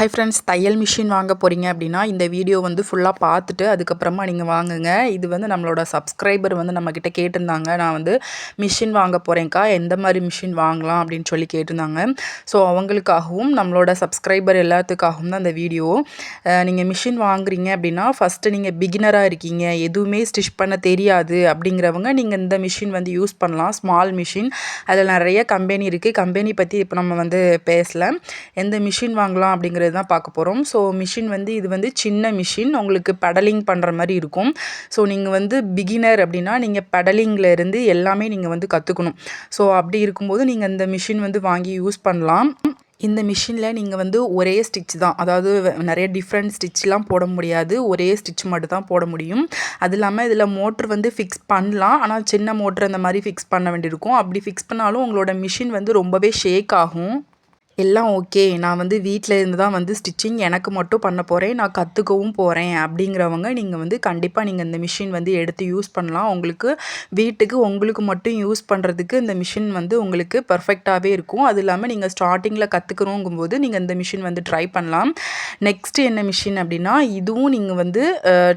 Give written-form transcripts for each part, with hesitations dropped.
Hi friends, தையல் machine வாங்க போகிறீங்க அப்படின்னா இந்த வீடியோ வந்து ஃபுல்லாக பார்த்துட்டு அதுக்கப்புறமா நீங்கள் வாங்குங்க. இது வந்து நம்மளோட சப்ஸ்கிரைபர் வந்து நம்மக்கிட்ட கேட்டிருந்தாங்க. நான் வந்து மிஷின் வாங்க போகிறேன்க்கா, எந்த மாதிரி மிஷின் வாங்கலாம் அப்படின்னு சொல்லி கேட்டிருந்தாங்க. ஸோ அவங்களுக்காகவும் நம்மளோட சப்ஸ்கிரைபர் எல்லாத்துக்காகவும் தான் இந்த வீடியோ. நீங்கள் மிஷின் வாங்குறீங்க அப்படின்னா ஃபஸ்ட்டு நீங்கள் பிகினராக இருக்கீங்க, எதுவுமே ஸ்டிச் பண்ண தெரியாது அப்படிங்கிறவங்க நீங்கள் இந்த மிஷின் வந்து யூஸ் பண்ணலாம். ஸ்மால் மிஷின், அதில் நிறைய கம்பெனி இருக்குது. கம்பெனி பற்றி இப்போ நம்ம வந்து பேசல. எந்த மிஷின் வாங்கலாம் அப்படிங்கிறது தான் பார்க்க போகிறோம். ஸோ மிஷின் வந்து இது வந்து சின்ன மிஷின், உங்களுக்கு பெடலிங் பண்ணுற மாதிரி இருக்கும். ஸோ நீங்கள் வந்து பிகினர் அப்படின்னா நீங்கள் பெடலிங்கில் இருந்து எல்லாமே நீங்கள் வந்து கற்றுக்கணும். ஸோ அப்படி இருக்கும்போது நீங்கள் இந்த மிஷின் வந்து வாங்கி யூஸ் பண்ணலாம். இந்த மிஷினில் நீங்கள் வந்து ஒரே ஸ்டிச் தான், அதாவது நிறைய டிஃப்ரெண்ட் ஸ்டிச்லாம் போட முடியாது, ஒரே ஸ்டிச் மட்டும் தான் போட முடியும். அது இல்லாமல் இதில் மோட்ரு வந்து ஃபிக்ஸ் பண்ணலாம், ஆனால் சின்ன மோட்ரு அந்த மாதிரி ஃபிக்ஸ் பண்ண வேண்டியிருக்கும். அப்படி ஃபிக்ஸ் பண்ணாலும் உங்களோட மிஷின் வந்து ரொம்பவே ஷேக் ஆகும். எல்லாம் ஓகே, நான் வந்து வீட்டில் இருந்து தான் வந்து ஸ்டிச்சிங் எனக்கு மட்டும் பண்ண போகிறேன், நான் கற்றுக்கவும் போகிறேன் அப்படிங்கிறவங்க நீங்கள் வந்து கண்டிப்பாக நீங்கள் இந்த மிஷின் வந்து எடுத்து யூஸ் பண்ணலாம். உங்களுக்கு வீட்டுக்கு உங்களுக்கு மட்டும் யூஸ் பண்ணுறதுக்கு இந்த மிஷின் வந்து உங்களுக்கு பர்ஃபெக்டாகவே இருக்கும். அது இல்லாமல் நீங்கள் ஸ்டார்டிங்கில் கற்றுக்கணுங்கும்போது நீங்கள் இந்த மிஷின் வந்து ட்ரை பண்ணலாம். நெக்ஸ்ட்டு என்ன மிஷின் அப்படின்னா இதுவும் நீங்கள் வந்து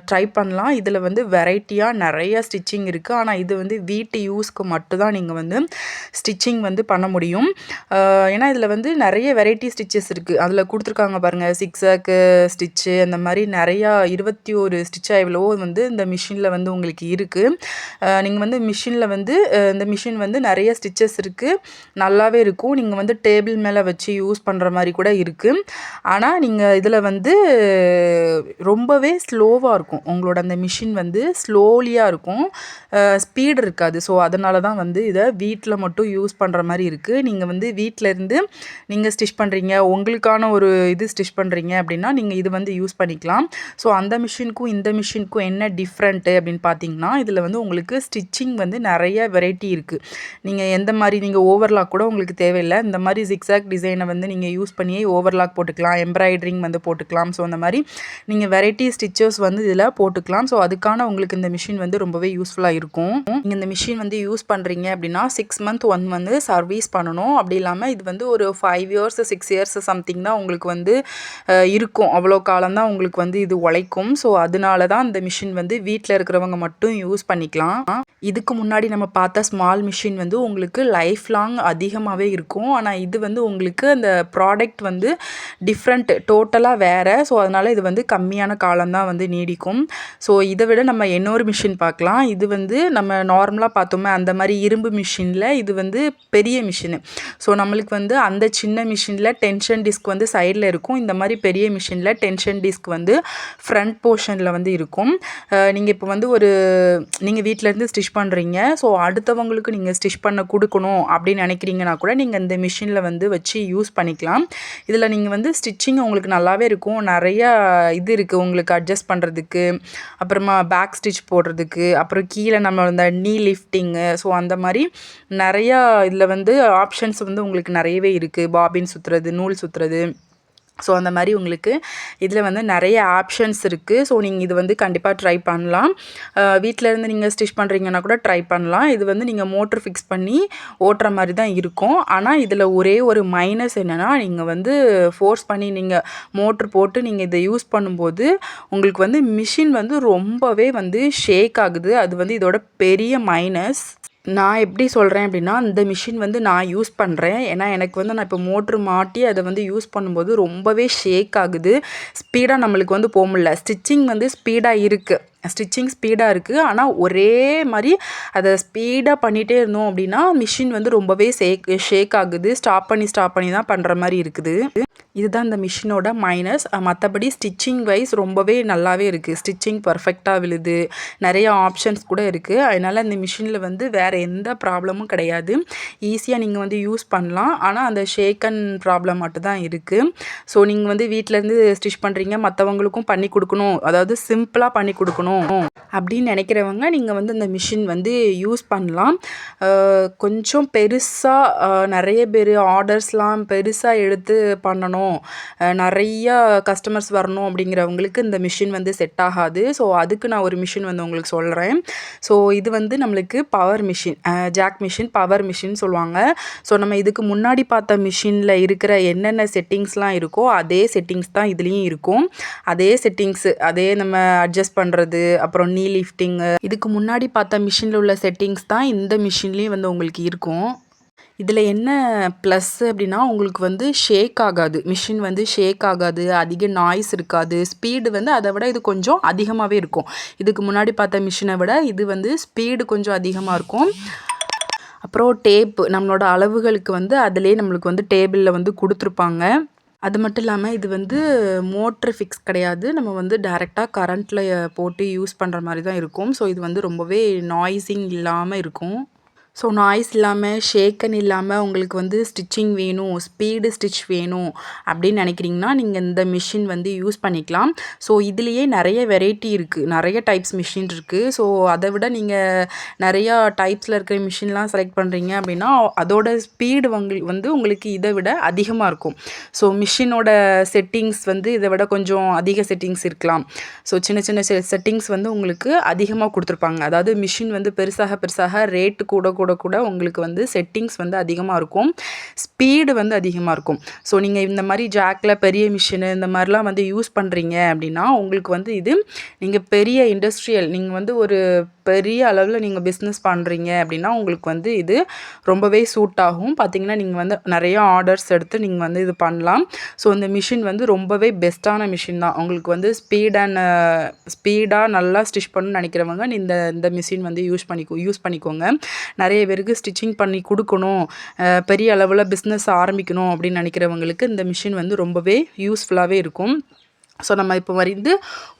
ட்ரை பண்ணலாம். இதில் வந்து வெரைட்டியாக நிறைய ஸ்டிச்சிங் இருக்குது. ஆனால் இது வந்து வீட்டு யூஸ்க்கு மட்டும் தான் நீங்கள் வந்து ஸ்டிச்சிங் வந்து பண்ண முடியும். ஏன்னா இதில் வந்து நிறைய வெரைட்டி ஸ்டிச்சஸ் இருக்குது. அதில் கொடுத்துருக்காங்க பாருங்கள், சிக்ஸாக்கு ஸ்டிச்சு, அந்த மாதிரி நிறையா 21 ஸ்டிச்சாக எவ்வளவோ வந்து இந்த மிஷினில் வந்து உங்களுக்கு இருக்குது. நீங்கள் வந்து மிஷினில் வந்து இந்த மிஷின் வந்து நிறைய ஸ்டிச்சஸ் இருக்குது, நல்லாவே இருக்கும். நீங்கள் வந்து டேபிள் மேலே வச்சு யூஸ் பண்ணுற மாதிரி கூட இருக்குது. ஆனால் நீங்கள் இதில் வந்து ரொம்பவே ஸ்லோவாக இருக்கும். உங்களோட அந்த மிஷின் வந்து ஸ்லோலியாக இருக்கும், ஸ்பீடு இருக்காது. ஸோ அதனால தான் வந்து இதை வீட்டில் மட்டும் யூஸ் பண்ணுற மாதிரி இருக்குது. நீங்கள் வந்து வீட்டில் இருந்து நீங்கள் ஸ்டிச் பண்ணுறீங்க, உங்களுக்கான ஒரு இது ஸ்டிச் பண்ணுறீங்க அப்படின்னா நீங்கள் இது வந்து யூஸ் பண்ணிக்கலாம். ஸோ அந்த மிஷினுக்கும் இந்த மிஷினுக்கும் என்ன டிஃப்ரெண்ட்டு அப்படின்னு பார்த்தீங்கன்னா, இதில் வந்து உங்களுக்கு ஸ்டிச்சிங் வந்து நிறைய வெரைட்டி இருக்குது. நீங்கள் எந்த மாதிரி, நீங்கள் ஓவர்லாக் கூட உங்களுக்கு தேவையில்லை. இந்த மாதிரி ஜிக்ஸாக் டிசைனை வந்து நீங்கள் யூஸ் பண்ணியே ஓவர்லாக் போட்டுக்கலாம், எம்ப்ராய்டரிங் வந்து போட்டுக்கலாம். ஸோ அந்த மாதிரி நீங்கள் வெரைட்டி ஸ்டிச்சஸ் வந்து இதில் போட்டுக்கலாம். ஸோ அதுக்கான உங்களுக்கு இந்த மிஷின் வந்து ரொம்பவே யூஸ்ஃபுல்லாக இருக்கும். நீங்கள் இந்த மிஷின் வந்து யூஸ் பண்ணுறீங்க அப்படின்னா 6 மந்த் ஒன் வந்து சர்வீஸ் பண்ணணும். அப்படி இல்லாமல் இது வந்து ஒரு 5 இயர்ஸ் 6 இயர்ஸ் சம்திங் தான் உங்களுக்கு வந்து இருக்கும். அவ்வளோ காலம் தான் உங்களுக்கு வந்து இது உழைக்கும். ஸோ அதனால தான் இந்த மிஷின் வந்து வீட்டில் இருக்கிறவங்க மட்டும் யூஸ் பண்ணிக்கலாம். இதுக்கு முன்னாடி நம்ம பார்த்த ஸ்மால் மிஷின் வந்து உங்களுக்கு லைஃப் லாங் அதிகமாகவே இருக்கும். ஆனால் இது வந்து உங்களுக்கு அந்த ப்ராடக்ட் வந்து டிஃப்ரெண்ட், டோட்டலாக வேறு. ஸோ அதனால் இது வந்து கம்மியான காலம்தான் வந்து நீடிக்கும். ஸோ இதை விட நம்ம இன்னொரு மிஷின் பார்க்கலாம். இது வந்து நம்ம நார்மலாக பார்த்தோமே அந்த மாதிரி இரும்பு மிஷினில் இது வந்து பெரிய மிஷினு. ஸோ நம்மளுக்கு வந்து அந்த சின்ன மிஷினில் டென்ஷன் டிஸ்க் வந்து சைடில் இருக்கும். இந்த மாதிரி பெரிய மிஷினில் டென்ஷன் டிஸ்க் வந்து ஃப்ரண்ட் போர்ஷனில் வந்து இருக்கும். நீங்கள் இப்போ வந்து நீங்கள் வீட்டிலேருந்து ஸ்டிச் பண்ணுறீங்க, ஸோ அடுத்தவங்களுக்கு நீங்கள் ஸ்டிச் பண்ண கொடுக்கணும் அப்படின்னு நினைக்கிறீங்கன்னா கூட நீங்கள் இந்த மிஷினில் வந்து வச்சு யூஸ் பண்ணிக்கலாம். இதில் நீங்கள் வந்து ஸ்டிச்சிங் உங்களுக்கு நல்லாவே இருக்கும். நிறையா இது இருக்குது உங்களுக்கு அட்ஜஸ்ட் பண்ணுறதுக்கு, அப்புறமா பேக் ஸ்டிச் போடுறதுக்கு, அப்புறம் கீழே நம்ம இந்த நீ லிஃப்டிங்கு, ஸோ அந்த மாதிரி நிறையா இதில் வந்து ஆப்ஷன்ஸ் வந்து உங்களுக்கு நிறையவே இருக்குது. பாபின் சுற்றுறது, நூல் சுற்றுறது, ஸோ அந்த மாதிரி உங்களுக்கு இதில் வந்து நிறைய ஆப்ஷன்ஸ் இருக்குது. ஸோ நீங்கள் இது வந்து கண்டிப்பாக ட்ரை பண்ணலாம். வீட்டில் இருந்து நீங்கள் ஸ்டிச் பண்ணுறீங்கன்னா கூட ட்ரை பண்ணலாம். இது வந்து நீங்கள் மோட்ரு ஃபிக்ஸ் பண்ணி ஓட்டுற மாதிரி தான் இருக்கும். ஆனால் இதில் ஒரே ஒரு மைனஸ் என்னென்னா, நீங்கள் வந்து ஃபோர்ஸ் பண்ணி நீங்கள் மோட்ரு போட்டு நீங்கள் இதை யூஸ் பண்ணும்போது உங்களுக்கு வந்து மிஷின் வந்து ரொம்பவே வந்து ஷேக் ஆகுது. அது வந்து இதோட பெரிய மைனஸ். நான் எப்படி சொல்கிறேன் அப்படின்னா, இந்த மிஷின் வந்து நான் யூஸ் பண்ணுறேன். ஏன்னா எனக்கு வந்து நான் இப்போ மோட்ரு மாட்டி அதை வந்து யூஸ் பண்ணும்போது ரொம்பவே ஷேக் ஆகுது. ஸ்பீடாக நம்மளுக்கு வந்து போக முடியல. ஸ்டிச்சிங் வந்து ஸ்பீடாக இருக்குது. ஆனால் ஒரே மாதிரி அதை ஸ்பீடாக பண்ணிகிட்டே இருந்தோம் அப்படின்னா மிஷின் வந்து ரொம்பவே ஷேக் ஆகுது. ஸ்டாப் பண்ணி தான் பண்ணுற மாதிரி இருக்குது. இதுதான் இந்த மிஷினோட மைனஸ். மற்றபடி ஸ்டிச்சிங் வைஸ் ரொம்பவே நல்லாவே இருக்குது. ஸ்டிச்சிங் பர்ஃபெக்டாக விழுது, நிறைய ஆப்ஷன்ஸ் கூட இருக்குது. அதனால் இந்த மிஷினில் வந்து வேறு எந்த ப்ராப்ளமும் கிடையாது. ஈஸியாக நீங்கள் வந்து யூஸ் பண்ணலாம். ஆனால் அந்த ஷேக்கன் ப்ராப்ளம் மட்டும்தான் இருக்குது. ஸோ நீங்கள் வந்து வீட்டிலேருந்து ஸ்டிச் பண்ணுறீங்க, மற்றவங்களுக்கும் பண்ணி கொடுக்கணும், அதாவது சிம்பிளாக பண்ணி கொடுக்கணும் பண்ணணும் அப்படின்னு நினைக்கிறவங்க நீங்கள் வந்து இந்த மிஷின் வந்து யூஸ் பண்ணலாம். கொஞ்சம் பெருசாக நிறைய பேர் ஆர்டர்ஸ்லாம் பெருசாக எடுத்து பண்ணணும், நிறையா கஸ்டமர்ஸ் வரணும் அப்படிங்கிறவங்களுக்கு இந்த மிஷின் வந்து செட் ஆகாது. ஸோ அதுக்கு நான் ஒரு மிஷின் வந்து உங்களுக்கு சொல்கிறேன். ஸோ இது வந்து நம்மளுக்கு power machine, jack machine, power machine சொல்லுவாங்க. ஸோ நம்ம இதுக்கு முன்னாடி பார்த்த மிஷினில் இருக்கிற என்னென்ன செட்டிங்ஸ்லாம் இருக்கோ அதே செட்டிங்ஸ் தான் இதுலேயும் இருக்கும். அதே செட்டிங்ஸு, அதே நம்ம அட்ஜஸ்ட் பண்ணுறது, அப்புறம் நீ லிஃப்டிங்கு, இதுக்கு முன்னாடி பார்த்த மிஷினில் உள்ள செட்டிங்ஸ் தான் இந்த மிஷின்லேயும் வந்து உங்களுக்கு இருக்கும். இதில் என்ன ப்ளஸ் அப்படின்னா உங்களுக்கு வந்து ஷேக் ஆகாது, மிஷின் வந்து ஷேக் ஆகாது, அதிக நாய்ஸ் இருக்காது, ஸ்பீடு வந்து அதை விட இது கொஞ்சம் அதிகமாகவே இருக்கும். இதுக்கு முன்னாடி பார்த்த மிஷினை விட இது வந்து ஸ்பீடு கொஞ்சம் அதிகமாக இருக்கும். அப்புறம் டேப்பு, நம்மளோட அளவுகளுக்கு வந்து அதிலே நம்மளுக்கு வந்து டேபிளில் வந்து கொடுத்துருப்பாங்க. அது மட்டும் இல்லாமல் இது வந்து மோட்ரு ஃபிக்ஸ் கிடையாது, நம்ம வந்து டைரெக்டாக கரண்ட்டில் போட்டு யூஸ் பண்ணுற மாதிரி தான் இருக்கும். ஸோ இது வந்து ரொம்பவே நாய்ஸிங் இல்லாமல் இருக்கும். ஸோ நாய்ஸ் இல்லாமல், ஷேக்கன் இல்லாமல் உங்களுக்கு வந்து ஸ்டிச்சிங் வேணும், ஸ்பீடு ஸ்டிச் வேணும் அப்படின்னு நினைக்கிறீங்கன்னா நீங்கள் இந்த மிஷின் வந்து யூஸ் பண்ணிக்கலாம். ஸோ இதுலேயே நிறைய வெரைட்டி இருக்குது, நிறைய டைப்ஸ் மிஷின் இருக்குது. ஸோ அதை விட நீங்கள் நிறையா டைப்ஸில் இருக்கிற மிஷின்லாம் செலக்ட் பண்ணுறீங்க அப்படின்னா அதோட ஸ்பீடு வந்து உங்களுக்கு இதை விட அதிகமாக இருக்கும். ஸோ மிஷினோட செட்டிங்ஸ் வந்து இதை விட கொஞ்சம் அதிக செட்டிங்ஸ் இருக்கலாம். ஸோ சின்ன சின்ன செட்டிங்ஸ் வந்து உங்களுக்கு அதிகமாக கொடுத்துருப்பாங்க. அதாவது மிஷின் வந்து பெருசாக ரேட்டு கூட உங்களுக்கு வந்து செட்டிங்ஸ் வந்து அதிகமாக இருக்கும், ஸ்பீடு வந்து அதிகமாக இருக்கும். ஸோ நீங்கள் இந்த மாதிரி ஜாக்கில் பெரிய மிஷினு இந்த மாதிரிலாம் வந்து யூஸ் பண்ணுறீங்க அப்படின்னா உங்களுக்கு வந்து இது நீங்கள் பெரிய இண்டஸ்ட்ரியல், நீங்கள் வந்து ஒரு பெரிய அளவில் நீங்கள் பிஸ்னஸ் பண்ணுறீங்க அப்படின்னா உங்களுக்கு வந்து இது ரொம்பவே சூட் ஆகும். பார்த்திங்கன்னா நீங்கள் வந்து நிறையா ஆர்டர்ஸ் எடுத்து நீங்கள் வந்து இது பண்ணலாம். ஸோ இந்த மிஷின் வந்து ரொம்பவே பெஸ்ட்டான மிஷின் தான். உங்களுக்கு வந்து ஸ்பீடாக நல்லா ஸ்டிச் பண்ணணும்னு நினைக்கிறவங்க இந்த மிஷின் வந்து யூஸ் பண்ணிக்கோங்க. நிறைய பேருக்கு ஸ்டிச்சிங் பண்ணி கொடுக்கணும், பெரிய அளவில் பிஸ்னஸ் ஆரம்பிக்கணும் அப்படின்னு நினைக்கிறவங்களுக்கு இந்த மிஷின் வந்து ரொம்பவே யூஸ்ஃபுல்லாகவே இருக்கும். ஸோ நம்ம இப்போ வந்து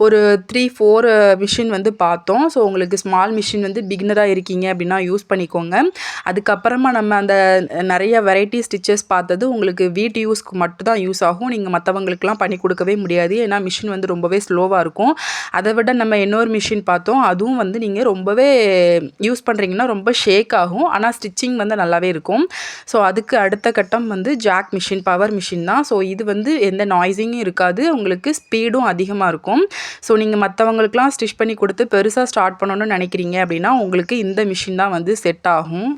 ஒரு 3-4 மிஷின் வந்து பார்த்தோம். ஸோ உங்களுக்கு ஸ்மால் மிஷின் வந்து பிகினராக இருக்கீங்க அப்படின்னா யூஸ் பண்ணிக்கோங்க. அதுக்கப்புறமா நம்ம அந்த நிறைய வெரைட்டி ஸ்டிச்சஸ் பார்த்தது உங்களுக்கு வீட்டு யூஸ்க்கு மட்டும் தான் யூஸ் ஆகும், நீங்கள் மற்றவங்களுக்குலாம் பண்ணி கொடுக்கவே முடியாது. ஏன்னா மிஷின் வந்து ரொம்பவே ஸ்லோவாக இருக்கும். அதை விட நம்ம இன்னொரு மிஷின் பார்த்தோம், அதுவும் வந்து நீங்கள் ரொம்பவே யூஸ் பண்ணுறீங்கன்னா ரொம்ப ஷேக் ஆகும், ஆனால் ஸ்டிச்சிங் வந்து நல்லாவே இருக்கும். ஸோ அதுக்கு அடுத்த கட்டம் வந்து ஜாக் மிஷின், பவர் மிஷின் தான். ஸோ இது வந்து எந்த நாய்ஸிங்கும் இருக்காது, உங்களுக்கு ஸ்பீடும் அதிகமாக இருக்கும். ஸோ நீங்கள் மற்றவங்களுக்குலாம் ஸ்டிச் பண்ணி கொடுத்து பெருசாக ஸ்டார்ட் பண்ணணும்னு நினைக்கிறீங்க அப்படின்னா உங்களுக்கு இந்த மிஷின் தான் வந்து செட் ஆகும்.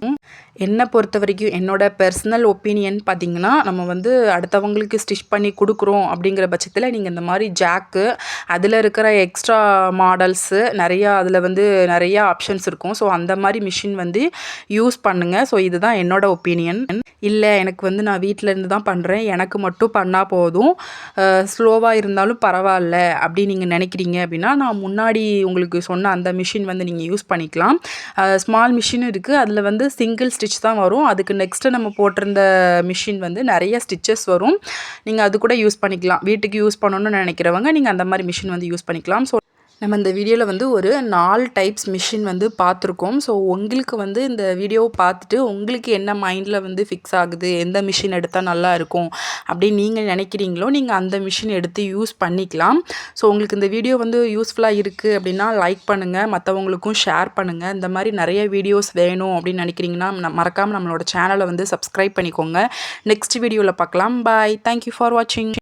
என்னை பொறுத்த வரைக்கும் என்னோட பர்சனல் ஒப்பீனியன் பார்த்திங்கன்னா, நம்ம வந்து அடுத்தவங்களுக்கு ஸ்டிச் பண்ணி கொடுக்குறோம் அப்படிங்கிற பட்சத்தில் நீங்கள் இந்த மாதிரி ஜாக்கு, அதில் இருக்கிற எக்ஸ்ட்ரா மாடல்ஸு நிறையா, அதில் வந்து நிறையா ஆப்ஷன்ஸ் இருக்கும். ஸோ அந்த மாதிரி மிஷின் வந்து யூஸ் பண்ணுங்கள். ஸோ இதுதான் என்னோட ஒப்பீனியன். இல்லை எனக்கு வந்து நான் வீட்டில் இருந்து தான் பண்ணுறேன், எனக்கு மட்டும் பண்ணால் போதும், ஸ்லோவாக இருந்தாலும் பரவாயில்ல அப்படின்னு நீங்கள் நினைக்கிறீங்க அப்படின்னா நான் முன்னாடி உங்களுக்கு சொன்ன அந்த மிஷின் வந்து நீங்கள் யூஸ் பண்ணிக்கலாம். ஸ்மால் மிஷினும் இருக்குது, அதில் வந்து சிங்கிள் ஸ்டிச் தான் வரும். அதுக்கு நெக்ஸ்ட்டு நம்ம போட்டிருந்த மிஷின் வந்து நிறைய ஸ்டிச்சஸ் வரும், நீங்கள் அது கூட யூஸ் பண்ணிக்கலாம். வீட்டுக்கு யூஸ் பண்ணணும்னு நினைக்கிறவங்க நீங்கள் அந்த மாதிரி மிஷின் வந்து யூஸ் பண்ணிக்கலாம். ஸோ நம்ம இந்த வீடியோவில் வந்து ஒரு 4 டைப்ஸ் மிஷின் வந்து பார்த்துருக்கோம். ஸோ உங்களுக்கு வந்து இந்த வீடியோவை பார்த்துட்டு உங்களுக்கு என்ன மைண்டில் வந்து ஃபிக்ஸ் ஆகுது, எந்த மிஷின் எடுத்தால் நல்லா இருக்கும் அப்படின்னு நீங்கள் நினைக்கிறீங்களோ நீங்கள் அந்த மிஷின் எடுத்து யூஸ் பண்ணிக்கலாம். ஸோ உங்களுக்கு இந்த வீடியோ வந்து யூஸ்ஃபுல்லாக இருக்குது அப்படின்னா லைக் பண்ணுங்கள், மற்றவங்களுக்கும் ஷேர் பண்ணுங்கள். இந்த மாதிரி நிறைய வீடியோஸ் வேணும் அப்படின்னு நினைக்கிறீங்கன்னா மறக்காமல் நம்மளோட சேனலை வந்து சப்ஸ்கிரைப் பண்ணிக்கோங்க. நெக்ஸ்ட் வீடியோவில் பார்க்கலாம். பாய். தேங்க்யூ ஃபார் வாட்சிங்.